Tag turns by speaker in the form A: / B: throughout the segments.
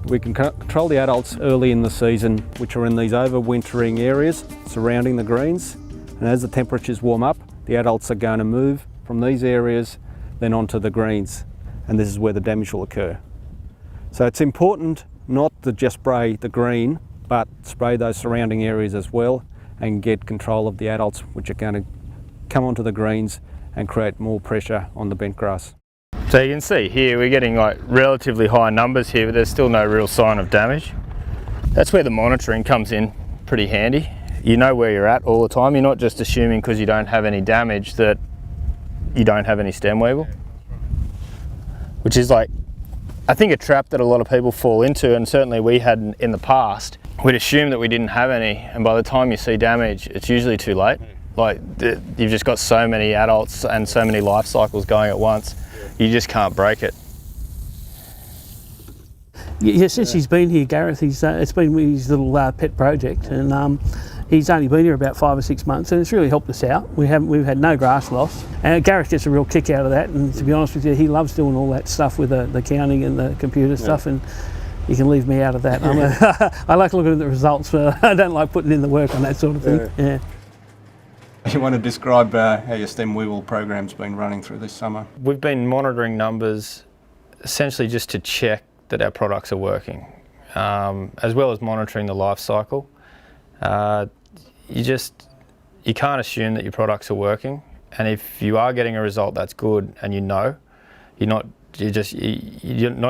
A: We can control the adults early in the season, which are in these overwintering areas surrounding the greens. And as the temperatures warm up, the adults are going to move from these areas then onto the greens. And this is where the damage will occur. So it's important not to just spray the green, but spray those surrounding areas as well and get control of the adults, which are going to come onto the greens and create more pressure on the bent grass.
B: So you can see here we're getting like relatively high numbers here, but there's still no real sign of damage. That's where the monitoring comes in pretty handy. You know where you're at all the time. You're not just assuming because you don't have any damage that you don't have any stem weevil, which is like, I think, a trap that a lot of people fall into, and certainly we had in the past. We'd assume that we didn't have any, and by the time you see damage, it's usually too late. Like, you've just got so many adults and so many life cycles going at once. You just can't break it.
C: Yeah, since he's been here, Gareth, it's been his little pet project, and he's only been here about 5 or 6 months, and it's really helped us out. We've had no grass loss, and Gareth gets a real kick out of that. And to be honest with you, he loves doing all that stuff with the counting and the computer stuff, and you can leave me out of that. I like looking at the results, but I don't like putting in the work on that sort of thing. Yeah.
A: You want to describe how your Stem Weevil program's been running through this summer?
B: We've been monitoring numbers essentially just to check that our products are working, as well as monitoring the life cycle. You can't assume that your products are working, and if you are getting a result that's good, and you're not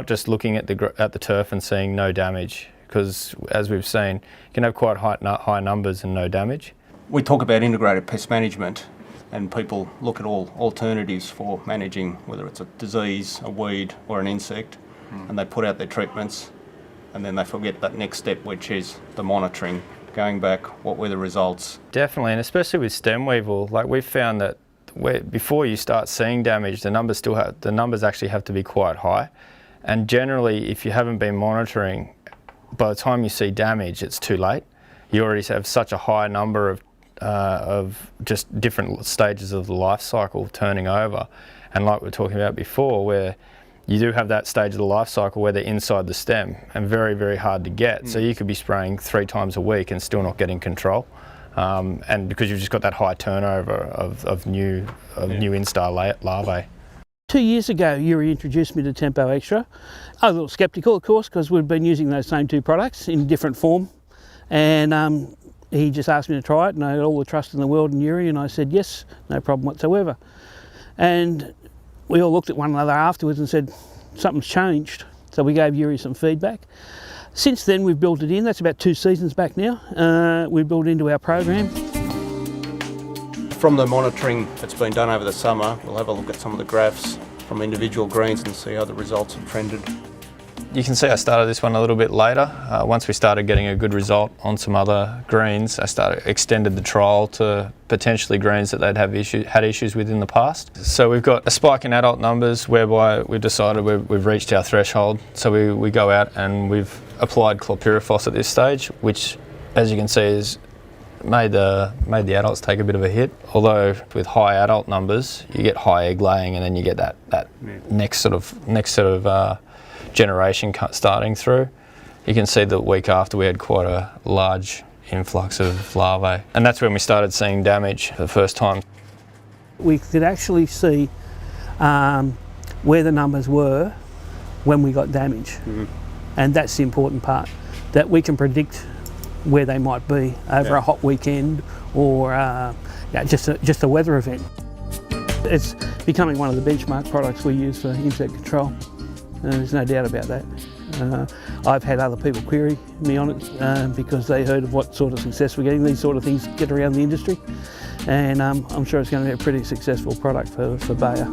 B: just looking at the turf and seeing no damage, because as we've seen, you can have quite high numbers and no damage.
A: We talk about integrated pest management, and people look at all alternatives for managing whether it's a disease, a weed or an insect, and they put out their treatments, and then they forget that next step, which is the monitoring. Going back, what were the results?
B: Definitely, and especially with stem weevil, like we've found that before you start seeing damage, the numbers actually have to be quite high, and generally, if you haven't been monitoring, by the time you see damage, it's too late. You already have such a high number of just different stages of the life cycle turning over, and like we were talking about before, where you do have that stage of the life cycle where they're inside the stem and very, very hard to get. So you could be spraying 3 times a week and still not getting control, and because you've just got that high turnover of new instar larvae.
C: 2 years ago, Yuri introduced me to Tempo Xtra. I was a little sceptical, of course, because we'd been using those same 2 products in different form, and he just asked me to try it, and I had all the trust in the world in Yuri, and I said yes, no problem whatsoever. And we all looked at one another afterwards and said, something's changed. So we gave Yuri some feedback. Since then, we've built it in. That's about 2 seasons back now. We've built it into our program.
A: From the monitoring that's been done over the summer, we'll have a look at some of the graphs from individual greens and see how the results have trended.
B: You can see I started this one a little bit later. Once we started getting a good result on some other greens, I extended the trial to potentially greens that they'd had issues with in the past. So we've got a spike in adult numbers whereby we've decided we've reached our threshold. So we go out and we've applied chlorpyrifos at this stage, which, as you can see, has made the adults take a bit of a hit. Although with high adult numbers, you get high egg laying, and then you get that next sort of generation starting through. You can see that week after we had quite a large influx of larvae, and that's when we started seeing damage for the first time.
C: We could actually see where the numbers were when we got damage, and that's the important part, that we can predict where they might be over a hot weekend or just a weather event. It's becoming one of the benchmark products we use for insect control. There's no doubt about that. I've had other people query me on it because they heard of what sort of success we're getting. These sort of things get around the industry, and I'm sure it's going to be a pretty successful product for Bayer.